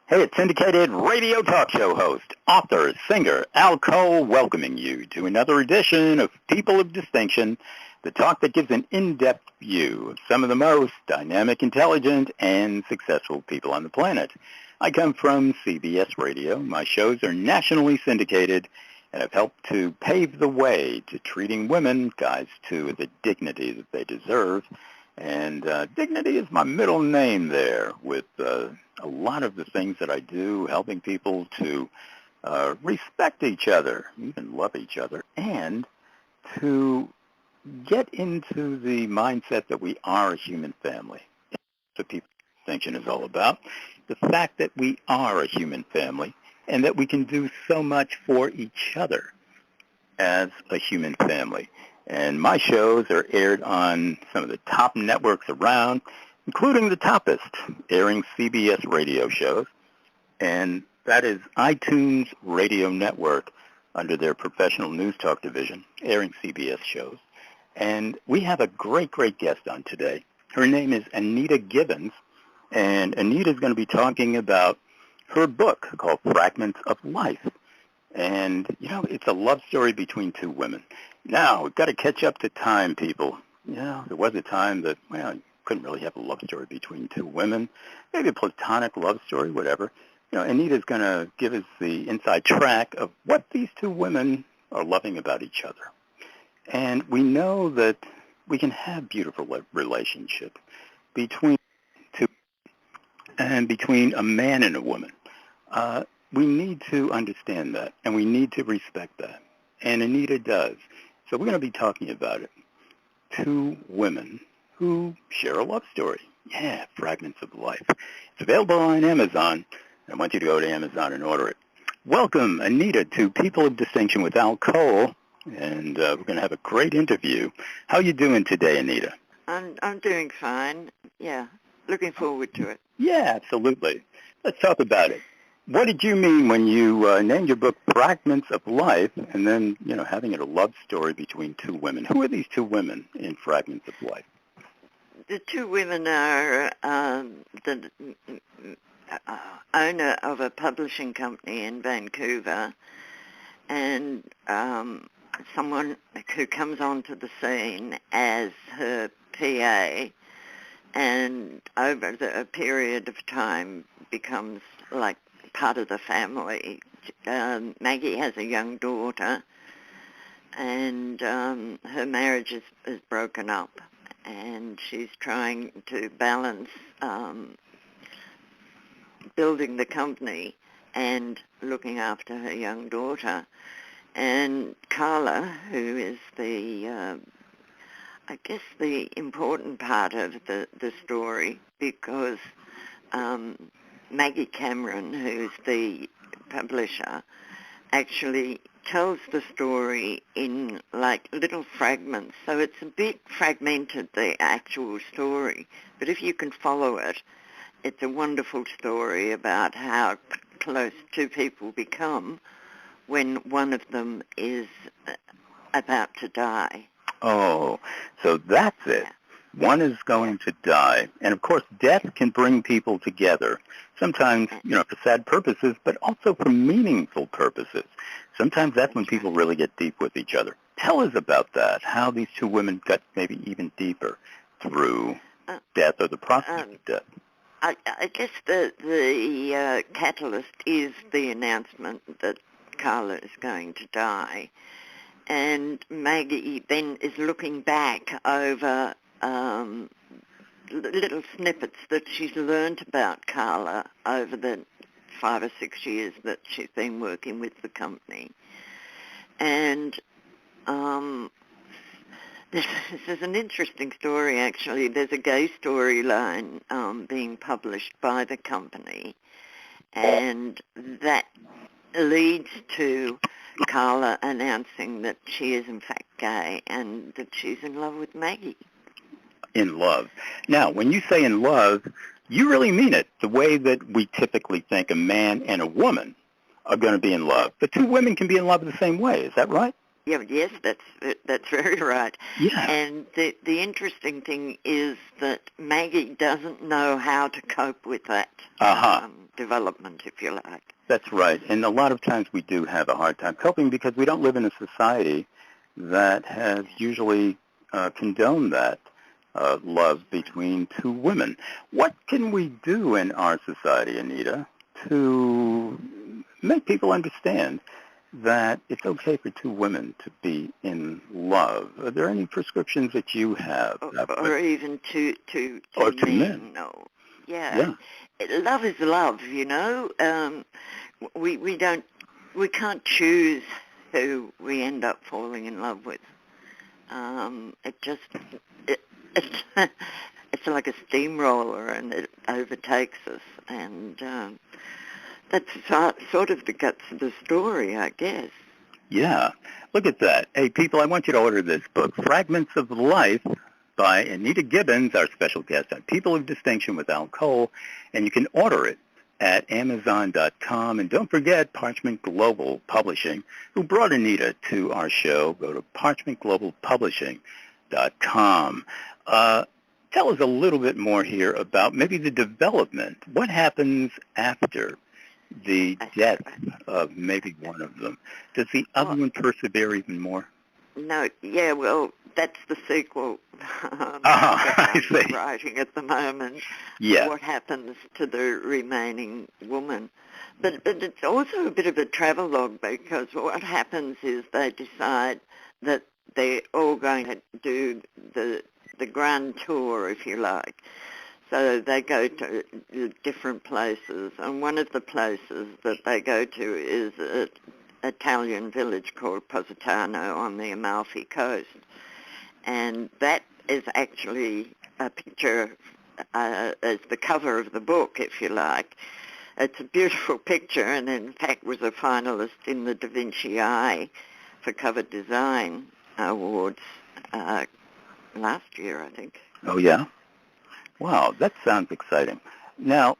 Hey, it's syndicated radio talk show host, author, singer, Al Cole, welcoming you to another edition of People of Distinction, the talk that gives an in-depth view of some of the most dynamic, intelligent, and successful people on the planet. I come from CBS Radio. My shows are nationally syndicated and have helped to pave the way to treating women, guys, to the dignity that they deserve. And dignity is my middle name there, with a lot of the things that I do, helping people to respect each other, even love each other, and to get into the mindset that we are a human family. That's what People Distinction is all about, the fact that we are a human family and that we can do so much for each other as a human family. And my shows are aired on some of the top networks around, including the toppest airing CBS radio shows, and that is iTunes Radio Network under their professional news talk division, airing CBS shows. And we have a great, great guest on today. Her name is Anita Gibbons, and Anita is going to be talking about her book called Fragments of Life. And, you know, it's a love story between two women. Now, we've got to catch up to time, people. You know, there was a time that, well, you couldn't really have a love story between two women, maybe a platonic love story, whatever. You know, Anita's going to give us the inside track of what these two women are loving about each other. And we know that we can have beautiful relationships between two and between a man and a woman. We need to understand that, and we need to respect that. And Anita does. So we're going to be talking about it. Two women who share a love story. Yeah, Fragments of Life. It's available on Amazon. I want you to go to Amazon and order it. Welcome, Anita, to People of Distinction with Al Cole. And we're going to have a great interview. How are you doing today, Anita? I'm doing fine. Yeah, looking forward to it. Yeah, absolutely. Let's talk about it. What did you mean when you named your book Fragments of Life and then, you know, having it a love story between two women? Who are these two women in Fragments of Life? The two women are the owner of a publishing company in Vancouver and someone who comes onto the scene as her PA and over a period of time becomes like part of the family. Maggie has a young daughter, and her marriage is broken up, and she's trying to balance building the company and looking after her young daughter. And Carla, who is the important part of the story, because Maggie Cameron, who's the publisher, actually tells the story in like little fragments. So it's a bit fragmented, the actual story. But if you can follow it, it's a wonderful story about how close two people become when one of them is about to die. Oh, so that's it. Yeah. One is going to die. And, of course, death can bring people together, sometimes, you know, for sad purposes, but also for meaningful purposes. Sometimes that's when people really get deep with each other. Tell us about that, how these two women got maybe even deeper through death or the process of death. I guess the catalyst is the announcement that Carla is going to die. And Maggie then is looking back over little snippets that she's learned about Carla over the 5 or 6 years that she's been working with the company. And this is an interesting story, actually. There's a gay storyline being published by the company, and that leads to Carla announcing that she is in fact gay and that she's in love with Maggie. In love. Now, when you say in love, you really mean it, the way that we typically think a man and a woman are going to be in love. But two women can be in love the same way. Is that right? Yeah, yes, that's very right. Yeah. And the interesting thing is that Maggie doesn't know how to cope with that development, if you like. That's right. And a lot of times we do have a hard time coping because we don't live in a society that has usually condoned that love between two women. What can we do in our society, Anita, to make people understand that it's okay for two women to be in love? Are there any prescriptions that you have? Or even two men. No. Yeah. Love is love, you know. We can't choose who we end up falling in love with. It's like a steamroller, and it overtakes us, and that's sort of the guts of the story, I guess. Yeah. Look at that. Hey, people, I want you to order this book, Fragments of Life, by Anita Gibbons, our special guest on People of Distinction with Al Cole, and you can order it at Amazon.com. And don't forget Parchment Global Publishing, who brought Anita to our show. Go to parchmentglobalpublishing.com. Tell us a little bit more here about maybe the development. What happens after the death of maybe one of them? Does the other one persevere even more? No, yeah, well, that's the sequel I see. writing at the moment. Yeah. What happens to the remaining woman? But it's also a bit of a travelogue, because what happens is they decide that they're all going to do the grand tour, if you like. So they go to different places, and one of the places that they go to is an Italian village called Positano on the Amalfi Coast. And that is actually a picture as the cover of the book, if you like. It's a beautiful picture, and in fact was a finalist in the Da Vinci Eye for Cover Design Awards last year, I think. Oh, yeah? Wow, that sounds exciting. Now,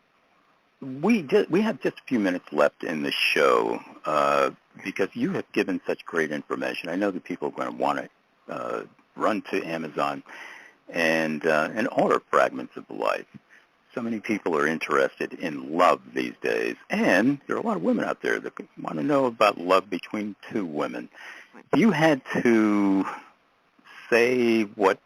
we have just a few minutes left in the show because you have given such great information. I know that people are going to want to run to Amazon and order Fragments of Life. So many people are interested in love these days, and there are a lot of women out there that want to know about love between two women. If you had to say what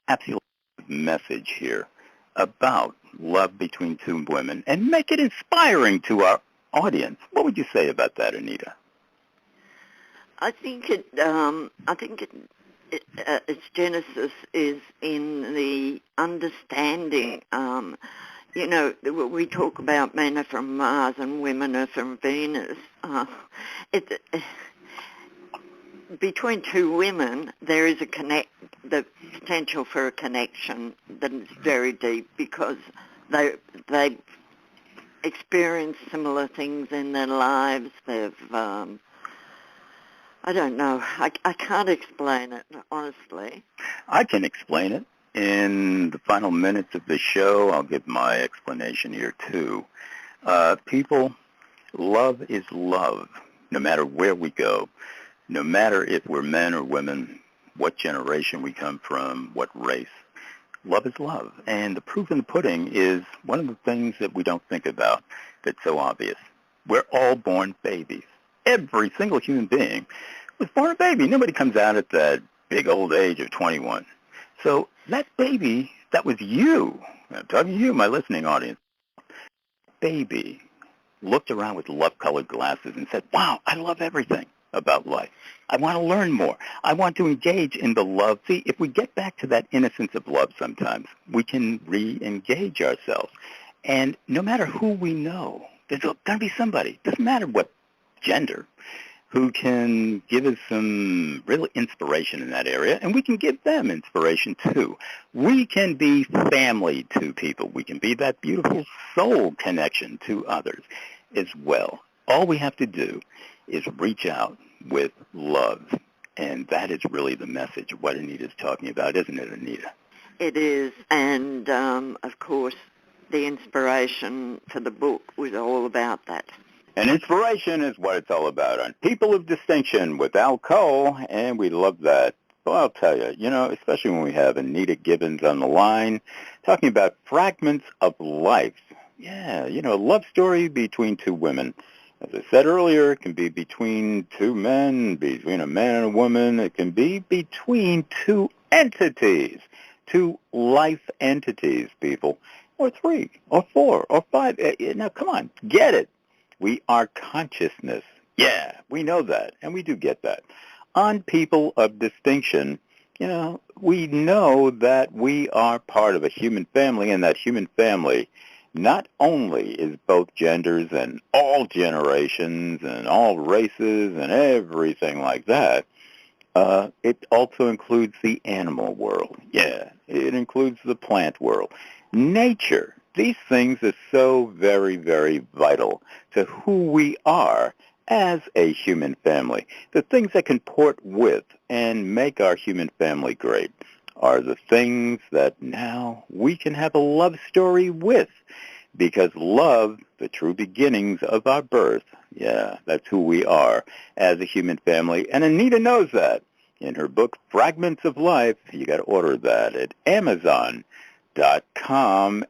absolute message here about love between two women and make it inspiring to our audience, what would you say about that, Anita? I think its genesis is in the understanding. You know, we talk about men are from Mars and women are from Venus. Between two women, there is the potential for a connection that is very deep, because they experience similar things in their lives. They've I don't know. I can't explain it, honestly. I can explain it. In the final minutes of the show, I'll give my explanation here, too. People, love is love, no matter where we go, no matter if we're men or women, what generation we come from, what race. Love is love. And the proof in the pudding is one of the things that we don't think about that's so obvious. We're all born babies. Every single human being was born a baby. Nobody comes out at that big old age of 21. So that baby, that was you. I'm talking to you, my listening audience. Baby looked around with love-colored glasses and said, wow, I love everything about life. I want to learn more. I want to engage in the love. See, if we get back to that innocence of love sometimes, we can re-engage ourselves. And no matter who we know, there's going to be somebody, doesn't matter what gender, who can give us some real inspiration in that area, and we can give them inspiration too. We can be family to people. We can be that beautiful soul connection to others as well. All we have to do is reach out with love, and that is really the message of what Anita's talking about, isn't it, Anita? It is, and of course, the inspiration for the book was all about that. And inspiration is what it's all about on People of Distinction with Al Cole, and we love that. Well, I'll tell you, especially when we have Anita Gibbons on the line talking about fragments of life. Yeah, a love story between two women. As I said earlier, it can be between two men, between a man and a woman. It can be between two entities, two life entities, people, or three, or four, or five. Now, come on, get it. We are consciousness. Yeah, we know that, and we do get that. On People of Distinction, we know that we are part of a human family, and that human family not only is both genders and all generations and all races and everything like that, it also includes the animal world. Yeah, it includes the plant world. Nature. These things are so very, very vital to who we are as a human family. The things that can port with and make our human family great are the things that now we can have a love story with, because love, the true beginnings of our birth, yeah, that's who we are as a human family. And Anita knows that. In her book, Fragments of Life, you got to order that at Amazon.com.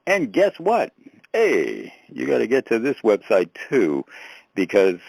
And guess what? Hey, you got to get to this website too, because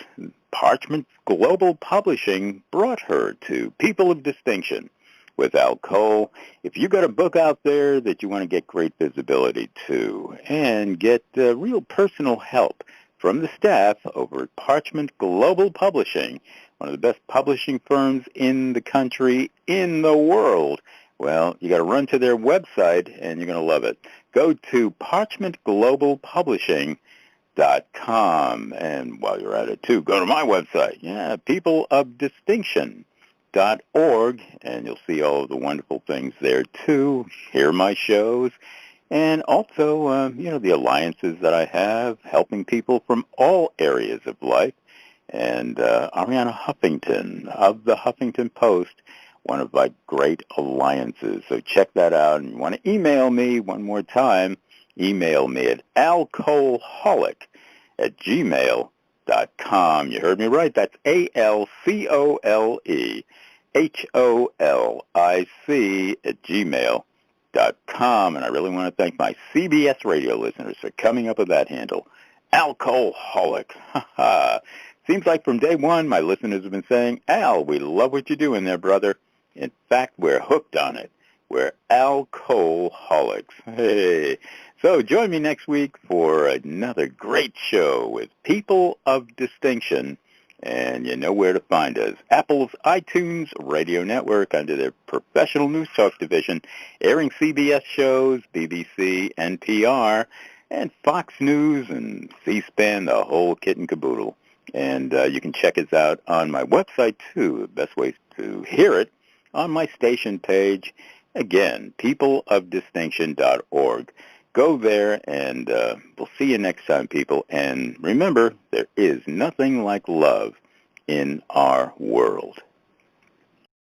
Parchment Global Publishing brought her to People of Distinction with Al Cole. If you got a book out there that you want to get great visibility to and get real personal help from the staff over at Parchment Global Publishing, one of the best publishing firms in the country, in the world, well, you got to run to their website, and you're going to love it. Go to parchmentglobalpublishing.com, and while you're at it, too, go to my website, peopleofdistinction.org, and you'll see all of the wonderful things there, too. Hear my shows, and also, the alliances that I have, helping people from all areas of life. And Ariana Huffington of the Huffington Post, one of my great alliances. So check that out. And you want to email me one more time, email me at alcoleholic@gmail.com. You heard me right. That's ALCOLEHOLIC@gmail.com. And I really want to thank my CBS radio listeners for coming up with that handle, Alcoholic. Seems like from day one, my listeners have been saying, Al, we love what you're doing there, brother. In fact, we're hooked on it. We're alcoholics. Hey. So join me next week for another great show with People of Distinction. And you know where to find us. Apple's iTunes Radio Network under their professional news talk division, airing CBS shows, BBC, NPR, and Fox News and C-SPAN, the whole kit and caboodle. And you can check us out on my website, too. The best way to hear it on my station page. Again, peopleofdistinction.org. Go there, and we'll see you next time, people. And remember, there is nothing like love in our world.